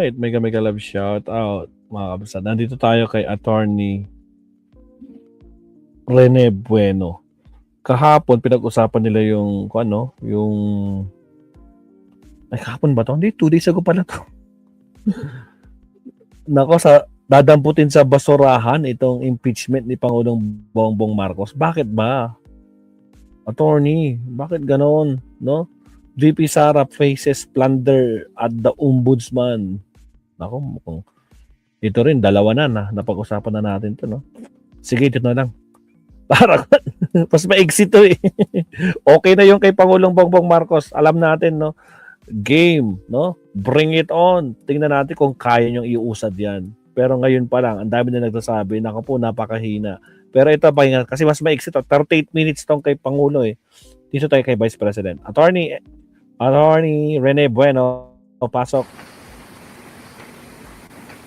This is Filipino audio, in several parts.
Alright, mega love shout out mga kabsat. Nandito tayo kay Attorney Rene Bueno. Kahapon pinag-usapan nila yung ay kahapon ba to? Hindi, 2 days ago pala to. Nako, dadamputin sa basurahan itong impeachment ni Pangulong Bongbong Marcos. Bakit ba? Attorney, bakit ganon? No? VP Sara faces plunder at the ombudsman. Nako, mukhang ito rin, dalawa na napag-usapan na natin to, no? Sige, ito na lang. Para mas maiksi to eh. Okay na yung kay Pangulong Bongbong Marcos. Alam natin, no? Game, no? Bring it on. Tingnan natin kung kaya niyong iusad yan. Pero ngayon pa lang, ang dami na nagsasabi, naku po, napakahina. Pero ito pa, kasi mas maiksi to. 38 minutes tong kay Pangulo eh. Dito tayo kay Vice President. Attorney Rene Bueno, pasok.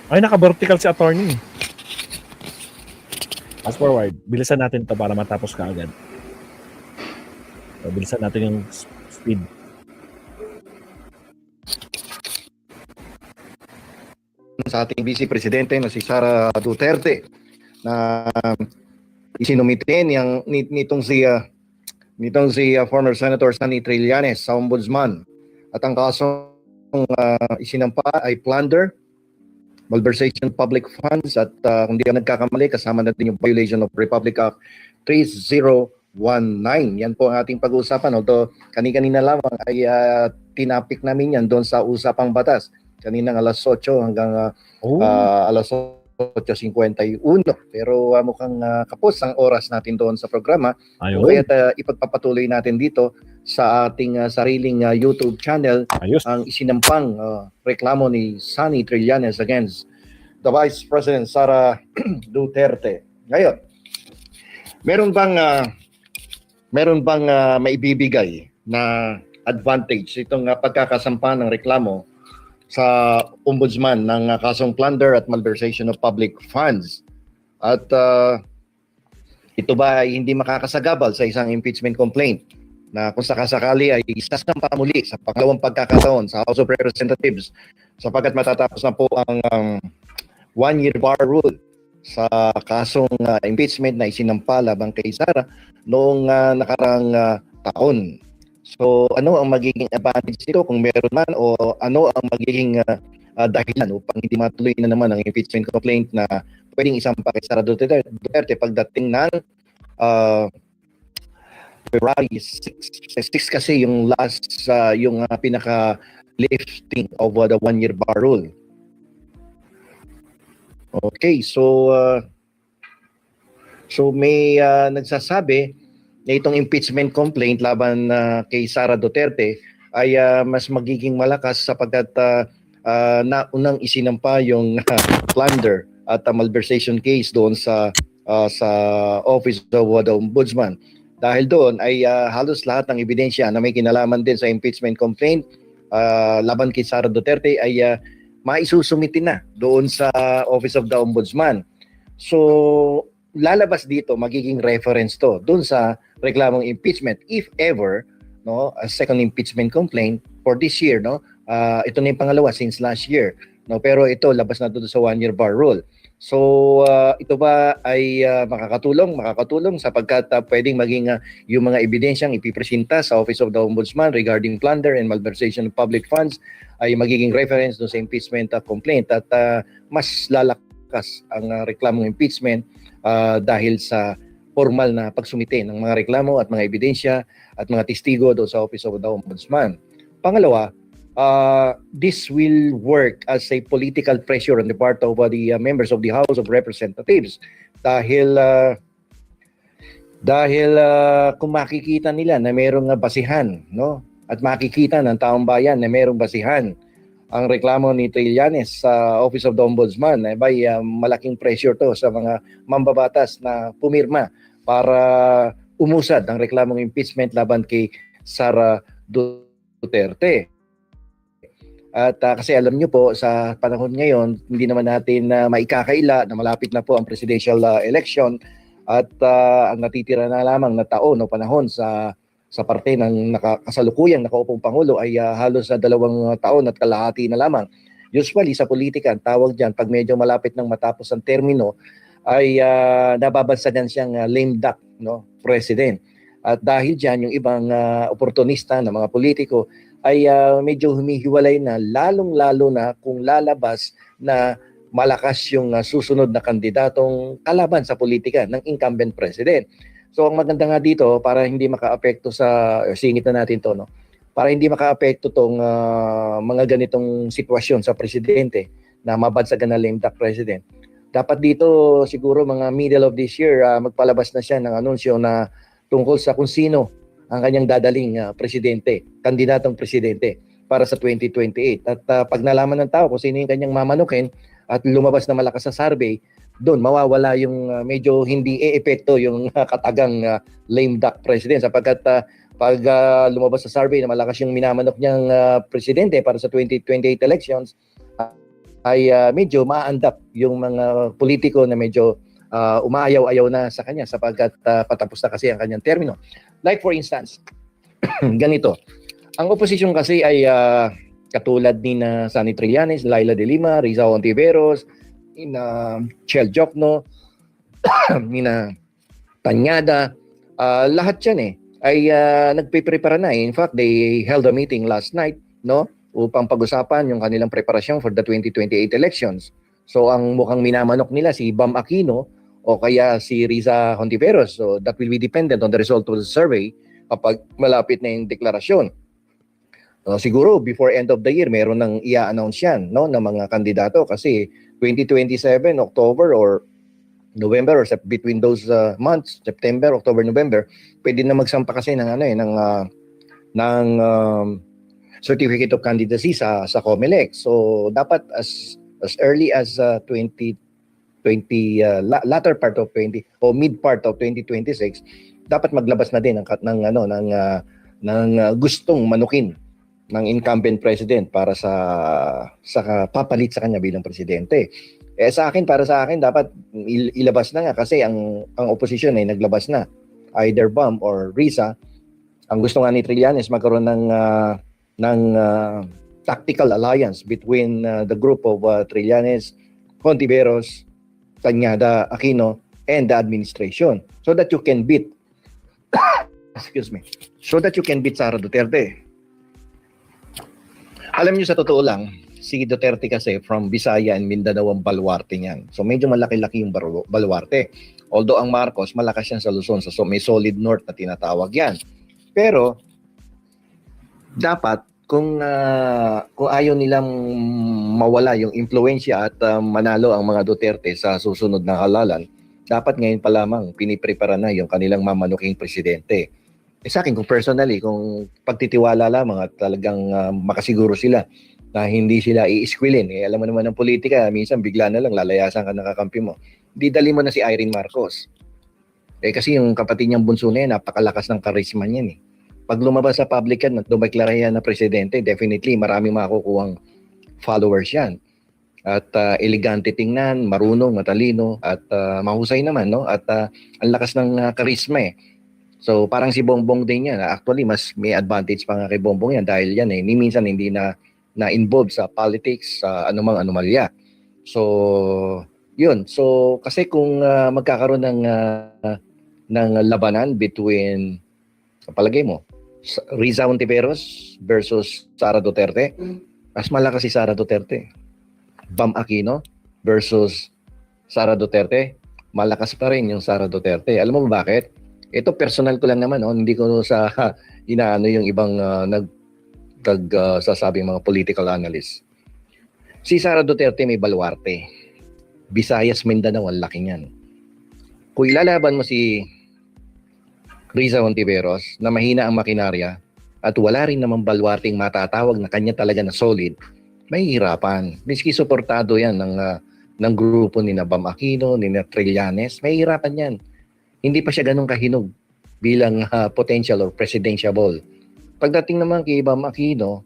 Ay, naka-vertical si attorney. Fast forward. Bilisan natin to para matapos ka agad. So, bilisan natin yung speed. Sa ating Vice Presidente na si Sara Duterte na isinumitin nitong si former Senator Sonny Trillanes sa Ombudsman. At ang kasong isinampa ay plunder, malversation of public funds at kung di ako nagkakamali, kasama natin yung violation of Republic Act 3019. Yan po ang ating pag-uusapan. Although kanina lamang ay tinapik namin yan doon sa usapang batas. Kaninang alas 8 hanggang alas 8:51. Pero mukhang kapos ang oras natin doon sa programa. Kaya ipagpapatuloy natin dito sa ating sariling YouTube channel ang isinampang reklamo ni Sonny Trillanes against the Vice President Sara Duterte. Ngayon, meron bang maibibigay na advantage itong pagkakasampa ng reklamo sa ombudsman ng kasong plunder at malversation of public funds? At ito ba ay hindi makakasagabal sa isang impeachment complaint na kung sakasakali ay isasampa muli sa pangalawang pagkakataon sa House of Representatives sapagkat matatapos na po ang one-year bar rule sa kasong impeachment na isinampa labang kay Sara noong nakarang taon. So ano ang magiging advantage nito kung meron man, o ano ang magiging dahilan upang hindi matuloy na naman ang impeachment complaint na pwedeng isampa kay Sara Duterte pagdating ng February 6 kasi yung last yung pinaka lifting of the one-year bar rule. Okay, so may nagsasabi na itong impeachment complaint laban kay Sara Duterte ay mas magiging malakas sapagkat unang isinampa yung plunder at malversation case doon sa Office of the Ombudsman. Dahil doon ay halos lahat ng ebidensya na may kinalaman din sa impeachment complaint laban kay Sara Duterte ay maisusumitin na doon sa Office of the Ombudsman. So lalabas dito, magiging reference to doon sa reklamong impeachment if ever, no, a second impeachment complaint for this year, no. Ito na yung pangalawa since last year, no, pero ito labas na doon sa one-year bar rule. So ito ba ay makakatulong sapagkat pwedeng maging yung mga ebidensyang ipipresenta sa Office of the Ombudsman regarding plunder and malversation of public funds ay magiging reference doon sa impeachment complaint at mas lalakas ang reklamong impeachment dahil sa formal na pagsumite ng mga reklamo at mga ebidensya at mga testigo doon sa Office of the Ombudsman. Pangalawa, this will work as a political pressure on the part of the members of the House of Representatives dahil kung makikita nila na mayroong basihan, no, at makikita ng taong bayan na mayroong basihan ang reklamo ni Trillanes sa Office of the Ombudsman, ay malaking pressure to sa mga mambabatas na pumirma para umusad ang reklamong impeachment laban kay Sara Duterte. At kasi alam nyo po, sa panahon ngayon, hindi naman natin maikakaila na malapit na po ang presidential election at ang natitira na lamang na taon o panahon sa parte ng kasalukuyang nakaupong Pangulo ay halos 2 taon at kalahati na lamang. Usually sa politika, ang tawag diyan pag medyo malapit ng matapos ang termino ay nababansagan siyang lame duck, no, president. At dahil diyan yung ibang oportunista na mga politiko ay medyo humihiwalay na, lalong-lalo na kung lalabas na malakas yung susunod na kandidatong kalaban sa politika ng incumbent president. So ang maganda nga dito, para hindi makaapekto sa, singit na natin to, no? Para hindi makaapekto tong mga ganitong sitwasyon sa presidente na mabansagan na lame duck president. Dapat dito siguro mga middle of this year magpalabas na siya ng anunsyo na tungkol sa kung sino ang kanyang dadaling presidente, kandidatong presidente para sa 2028. At pag nalaman ng tao kung sino yung kanyang mamanukin at lumabas na malakas sa survey, doon mawawala yung medyo hindi epekto yung katagang lame duck president, sapagkat pag lumabas sa survey na malakas yung minamanok niyang presidente para sa 2028 elections, ay medyo ma-andap yung mga politiko na medyo umaayaw-ayaw na sa kanya sapagkat patapos na kasi ang kanyang termino. Like for instance, ganito, ang oposisyon kasi ay katulad ni na Sonny Trillanes, Laila de Lima, Riza Hontiveros, Chel Jokno, Nina Tanyada, lahat yan ay nagpe-prepare na. In fact, they held a meeting last night, no, upang pag-usapan yung kanilang preparasyon for the 2028 elections. So ang mukhang minamanok nila si Bam Aquino o kaya si Riza Hontiveros. So that will be dependent on the result of the survey kapag malapit na yung deklarasyon. Siguro before end of the year meron nang i-announce yan, no, ng mga kandidato kasi 2027 October or November or between those months, September, October, November, pwede na magsampa kasi ng certificate of candidacy sa COMELEC. So dapat as early as 2020 latter part of 20 o mid part of 2026 dapat maglabas na din ng gustong manukin ng incumbent president para sa papalit sa kanya bilang presidente. Para sa akin dapat ilabas na nga kasi ang opposition ay naglabas na, either Bam or Riza. Ang gusto nga ni Trillanes magkaroon ng tactical alliance between the group of Trillanes, Hontiveros, Tanyada, Aquino, and the administration so that you can beat Sara Duterte. Alam niyo, sa totoo lang, si Duterte kasi from Visaya and Mindanao ang baluarte niyan. So medyo malaki-laki yung baluarte. Although ang Marcos, malakas yan sa Luzon. So may solid north na tinatawag yan. Pero dapat kung ayaw nilang mawala yung impluensya at manalo ang mga Duterte sa susunod na halalan, dapat ngayon pa lamang piniprepara na yung kanilang mamanuking presidente. Sa akin, kung personally, kung pagtitiwala lamang at talagang makasiguro sila na hindi sila i-squilin, alam mo naman ng politika, minsan bigla na lang lalayasan ka ng kakampi mo. Di dali mo na si Irene Marcos. Kasi yung kapatid niyang bunso na yan, napakalakas ng karisma niyan . Pag lumabas sa public yan at dumeklara yan na presidente, definitely maraming makukuhang followers yan. At elegante tingnan, marunong, matalino, at mahusay naman, no? At ang lakas ng karisma . So parang si Bongbong din yan. Actually, mas may advantage pa nga kay Bongbong yan dahil yan minsan hindi na-involved sa politics, sa anumang anomalya. So, yun. So, kasi kung magkakaroon ng labanan between, sa palagay mo, Riza Hontiveros versus Sara Duterte, mas malakas si Sara Duterte. Bam Aquino versus Sara Duterte, malakas pa rin yung Sara Duterte. Alam mo bakit? Ito personal ko lang naman, hindi ko sa inaano yung ibang sasabing mga political analysts. Si Sara Duterte may baluarte. Visayas, Mindanao, ang laki niyan. Kung ilalaban mo si Riza Hontiveros na mahina ang makinarya at wala rin namang baluarting matatawag na kanya talaga na solid, may hirapan. Miski suportado yan ng grupo ni Bam Aquino, ni Trillanes, may hirapan yan. Hindi pa siya ganun kahinog bilang potential or presidentiable. Pagdating naman kay Bam Aquino,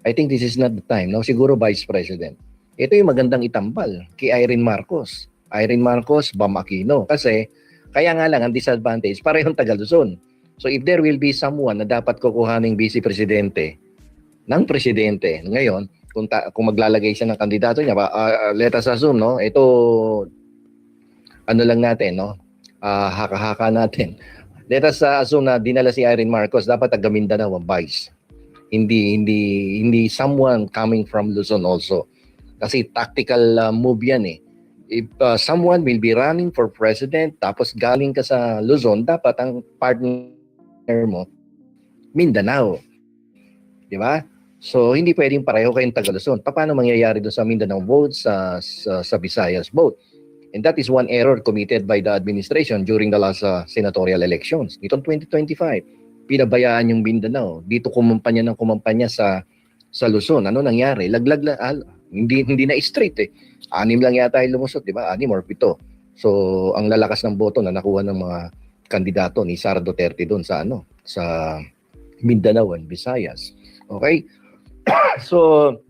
I think this is not the time. No? Siguro Vice President. Ito yung magandang itambal kay Irene Marcos. Irene Marcos, Bam Aquino. Kasi, kaya nga lang ang disadvantage, parehong taga Luzon. So if there will be someone na dapat kukuhaning vice presidente ng presidente ngayon, kung maglalagay siya ng kandidato niya, let us assume, no? Ito, ano lang natin, no? Haka-haka natin. Let us assume na dinala si Irene Marcos, dapat taga Mindanao ang vice. Hindi someone coming from Luzon also. Kasi tactical move yan eh. If someone will be running for president tapos galing ka sa Luzon, dapat ang partner mo Mindanao. Di ba? So hindi pwedeng pareho kayong taga Luzon. Paano mangyayari doon sa Mindanao vote, sa Visayas vote? And that is one error committed by the administration during the last senatorial elections. Nitong 2025, pinabayaan yung Mindanao. Dito kumampanya sa Luzon. Ano nangyari? Laglag lang, hindi na straight eh. 6 lang yata yung lumusot, di ba? 6 or 7. So, ang lalakas ng boto na nakuha ng mga kandidato ni Sara Duterte doon sa Mindanao and Visayas. Okay? So,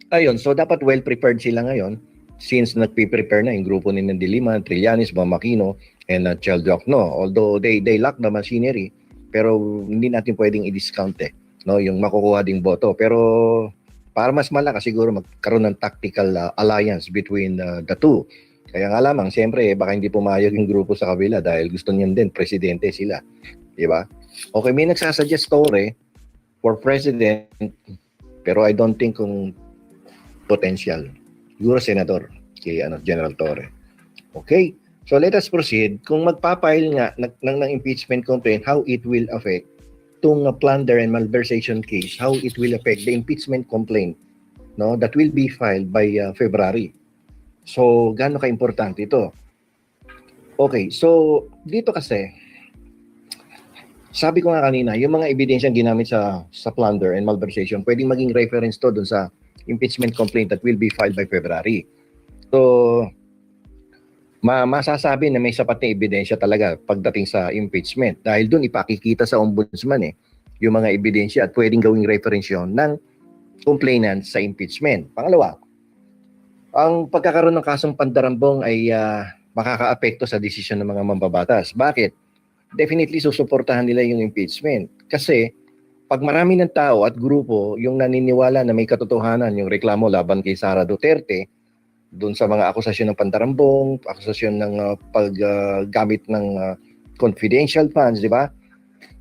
ayun. So, dapat well prepared sila ngayon since nagpe-prepare na yung grupo ni Diliman, Trillanes, Bam Aquino, and Chel Diokno. Although they lack the machinery, pero hindi natin pwedeng i-discount no, yung makukuha ding boto. Pero para mas malakas siguro magkaroon ng tactical alliance between the two. Kaya nga lamang, siyempre, baka hindi pumayag yung grupo sa kabila dahil gusto niyan din, presidente sila. Diba? Okay, may nagsasuggest Torre for president, pero I don't think kung potential. Siguro senador kay General Torre. Okay? So let us proceed. Kung magpapile nga ng impeachment complaint, how it will affect itong plunder and malversation case, how it will affect the impeachment complaint, no, that will be filed by February. So, gaano ka-importante ito? Okay, so dito kasi, sabi ko nga kanina, yung mga ebidensyang ginamit sa plunder and malversation, pwedeng maging reference to dun sa impeachment complaint that will be filed by February. So, masasabi na may sapat na ebidensya talaga pagdating sa impeachment. Dahil dun ipakikita sa ombudsman yung mga ebidensya at pwedeng gawing reference yun ng complainant sa impeachment. Pangalawa, ang pagkakaroon ng kasong pandarambong ay makakaapekto sa desisyon ng mga mambabatas. Bakit? Definitely susuportahan nila yung impeachment. Kasi pag marami ng tao at grupo yung naniniwala na may katotohanan yung reklamo laban kay Sara Duterte, doon sa mga akusasyon ng pandarambong, akusasyon ng paggamit ng confidential funds, di ba?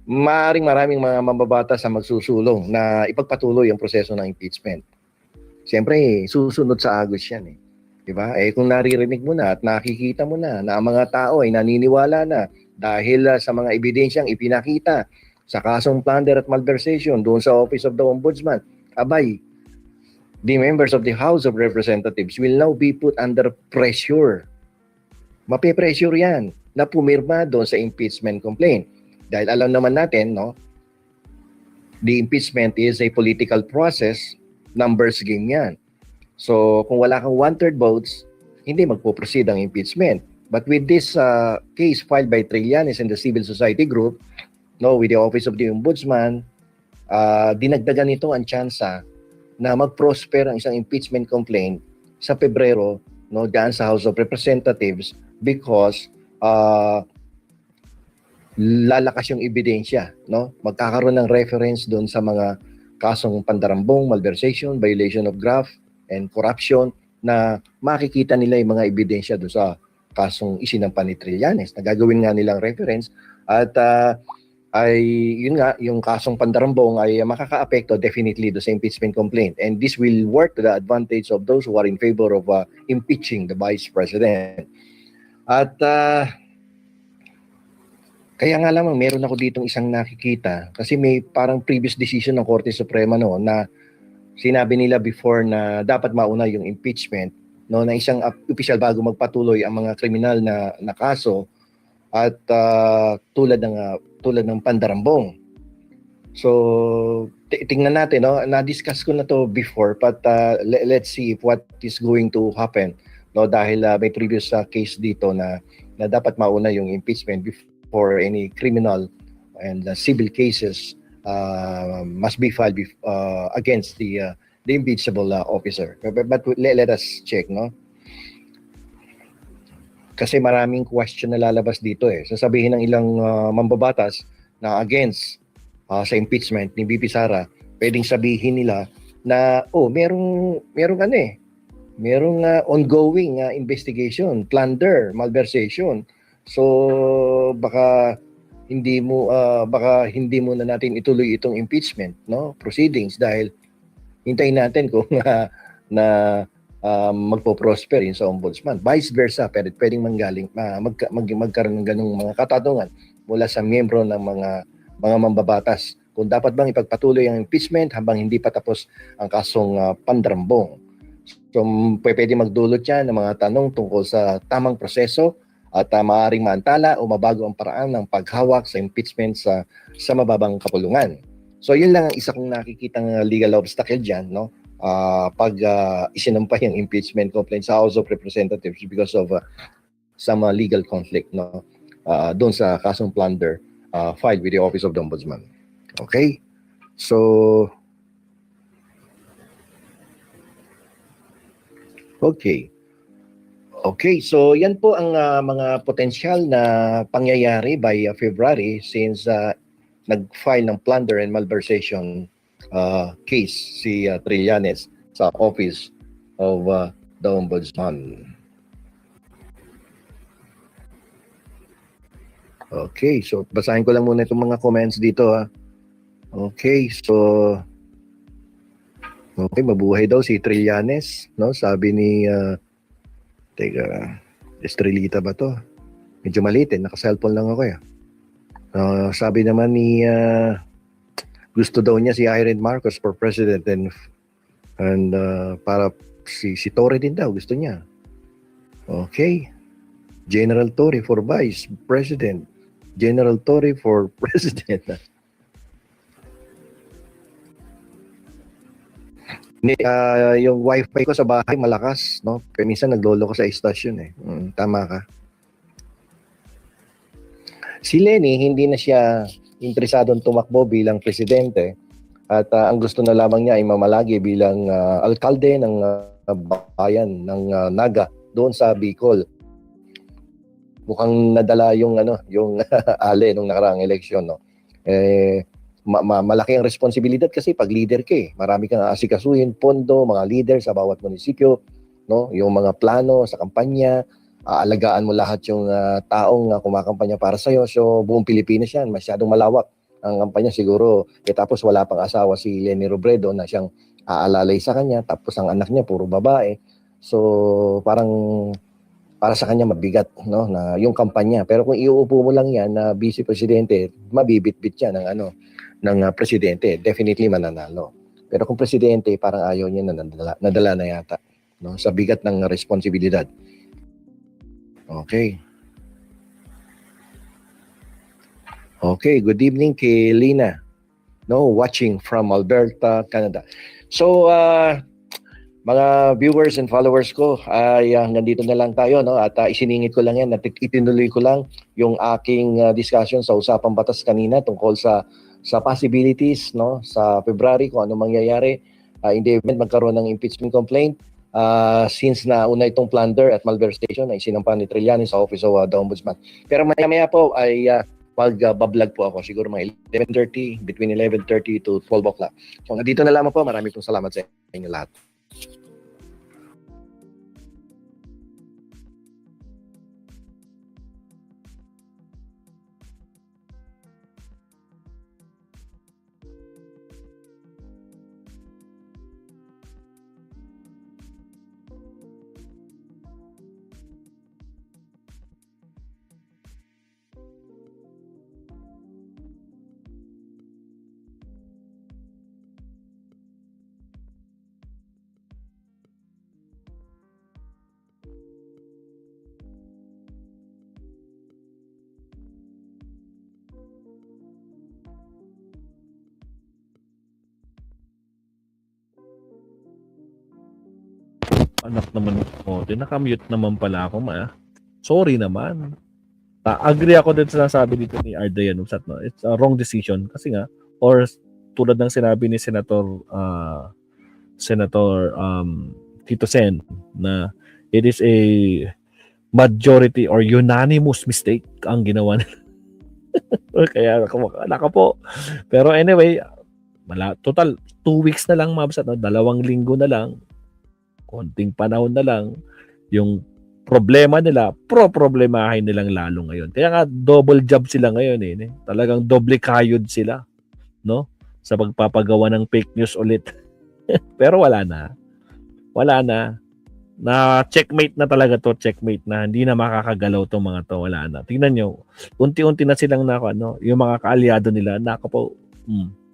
Maraming mga mambabatas ang magsusulong na ipagpatuloy ang proseso ng impeachment. Siyempre, susunod sa agos yan eh. Di ba? Kung naririnig mo na at nakikita mo na ang mga tao ay naniniwala na dahil sa mga ebidensyang ipinakita sa kasong plunder at malversation doon sa Office of the Ombudsman, abay, the members of the House of Representatives will now be put under pressure. Mape-pressure yan na pumirma doon sa impeachment complaint. Dahil alam naman natin, no, the impeachment is a political process, numbers game yan. So, kung wala kang 1/3 votes, hindi magpo-proceed ang impeachment. But with this case filed by Trillanes and the civil society group, no, with the Office of the Ombudsman, dinagdagan nito ang tsansa na mag-prosper ang isang impeachment complaint sa Pebrero, no, dyan sa House of Representatives because lalakas yung ebidensya, no? Magkakaroon ng reference doon sa mga kasong pandarambong, malversation, violation of graft, and corruption na makikita nila yung mga ebidensya doon sa kasong isinampa ni Trillanes. Nagagawin nga nilang reference at ay yun nga, yung kasong pandarambong ay makakaapekto definitely do sa impeachment complaint. And this will work to the advantage of those who are in favor of impeaching the Vice President. At kaya nga lamang meron ako ditong isang nakikita kasi may parang previous decision ng Korte Suprema no, na sinabi nila before na dapat mauna yung impeachment no, na isang opisyal bago magpatuloy ang mga kriminal na kaso at tulad ng pandarambong. So tingnan natin, no, na-discuss ko na to before but let's see if what is going to happen, no, dahil may previous case dito na dapat mauna yung impeachment before any criminal and civil cases must be filed against the impeachable officer. But let us check, no? Kasi maraming question na lalabas dito eh. Sasabihin ng ilang mambabatas na against sa impeachment ni BP Sara, pwedeng sabihin nila na merong ano merong ongoing investigation, plunder, malversation. So baka hindi mo na natin ituloy itong impeachment, no, proceedings, dahil hintayin natin kung na magpo-prosper yun sa ombudsman. Vice versa, pwedeng manggaling magkaroon ng ganung mga katanungan mula sa miyembro ng mga mambabatas kung dapat bang ipagpatuloy ang impeachment habang hindi pa tapos ang kasong pandrambong. So pwede magdulot yan ng mga tanong tungkol sa tamang proseso at maaaring maantala o mabago ang paraan ng paghawak sa impeachment sa mababang kapulungan. So yun lang ang isa kong nakikitang legal obstacle dyan, no? Pag isinampa yung impeachment complaint sa House of Representatives because of some legal conflict, no? Doon sa kasong plunder filed with the Office of the Ombudsman. Okay? So Okay, so yan po ang mga potensyal na pangyayari by February since nag-file ng plunder and malversation case si Trillanes sa Office of the Ombudsman. Okay, so basahin ko lang muna itong mga comments dito. Okay, so mabuhay daw si Trillanes, no? Sabi ni teka, Estrelita ba to? Medyo maliit naka-cellphone lang ako . Sabi naman ni gusto daw niya si Irene Marcos for president and para si Torre din daw gusto niya. Okay. General Torre for vice president. General Torre for president. Yung wifi ko sa bahay malakas, no? Pero minsan naglolo ko sa istasyon tama ka. Si Lenny hindi na siya interesadong tumakbo bilang presidente at ang gusto na lamang niya ay mamalagi bilang alkalde ng bayan ng Naga doon sa Bicol. Mukhang nadala yung ale nung nakaraang eleksyon, no. Malaki ang responsibilidad kasi pag leader ka marami kang aasikasuhin, pondo, mga leader sa bawat munisipyo, no, yung mga plano sa kampanya, aalagaan mo lahat yung taong kumakampanya para sa iyo. So buong Pilipinas yan, masyadong malawak ang kampanya siguro. Tapos wala pang asawa si Leni Robredo na siyang aalalay sa kanya, tapos ang anak niya puro babae. So parang para sa kanya mabigat, no, na yung kampanya. Pero kung iuupo mo lang yan na vice presidente, mabibit-bit yan ng presidente, definitely mananalo. Pero kung presidente, parang ayaw niya nadala na yata, no, sa bigat ng responsibilidad. Okay. Okay, good evening kay Lina, no, watching from Alberta, Canada. So, mga viewers and followers ko, ay nandito na lang tayo, no, at isiningit ko lang yan at itinuloy ko lang yung aking discussion sa usapang batas kanina tungkol sa possibilities, no, sa February kung ano mangyayari in the event magkaroon ng impeachment complaint since nauna itong plunder at malversation na isinampa ni Trillanes sa Office of the Ombudsman. Pero maya-maya po ay mag-bablog po ako siguro mga 11:30, between 11:30 to 12 o'clock. So nandito na lamang po. Maraming pong salamat sa inyo lahat. Anak naman mo. Nakamute naman pala ako, Sorry naman. Agree ako din sa sinasabi dito ni Arda Yanusat, no? It's a wrong decision kasi nga, or tulad ng sinabi ni Senator Tito Sen na it is a majority or unanimous mistake ang ginawa nila. Kaya naka po. Pero anyway, Total 2 weeks na lang mabsat, no? 2 linggo na lang, konting panahon na lang, yung problema nila, problemahin nilang lalo ngayon. Kaya nga double job sila ngayon eh. Talagang doble kayod sila, no? Sa pagpapagawa ng fake news ulit. Pero wala na. Wala na. Na checkmate na talaga to, checkmate na. Hindi na makakagalaw tong mga to, wala na. Tingnan nyo, unti-unti na silang yung mga kaalyado nila,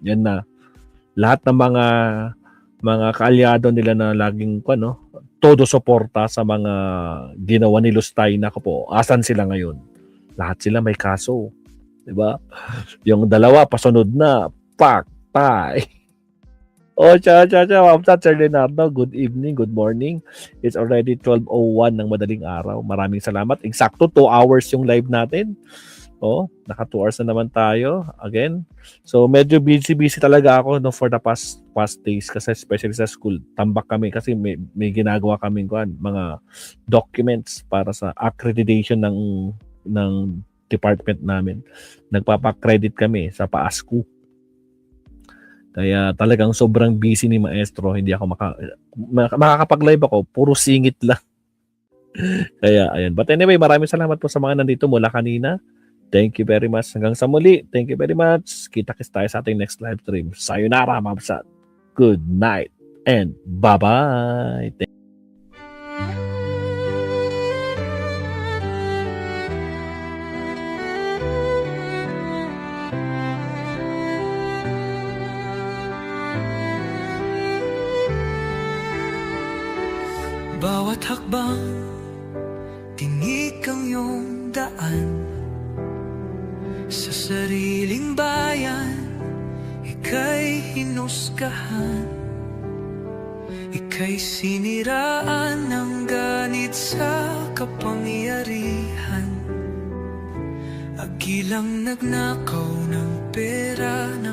yan na. Lahat ng mga kaalyado nila na laging todo suporta sa mga ginawa ni Lustay, asan sila ngayon? Lahat sila may kaso. 'Di ba? Yung dalawa pasunod na, patay. Ma'am Sir Leonardo, good evening, good morning. It's already 12:01 ng madaling araw. Maraming salamat. Eksakto 2 hours yung live natin. Naka 2 hours na naman tayo again. So medyo busy talaga ako for the past days kasi especially sa school. Tambak kami kasi may ginagawa kaming mga documents para sa accreditation ng department namin. Nagpapa-credit kami sa PASCO. Kaya talagang sobrang busy ni Maestro. Hindi ako makakapag-live ako. Puro singit lang. Kaya, ayun. But anyway, maraming salamat po sa mga nandito mula kanina. Thank you very much. Hanggang sa muli. Thank you very much. Kita-kits tayo sa ating next live stream. Sayonara, Mabsat. Good night and bye-bye. Bawat hakbang, tinik ang iyong daan. Sa sariling bayan, ika'y hinusgahan. Ika'y siniraan ng ganit sa kapangyarihan. Agilang nagnakaw ng pera ng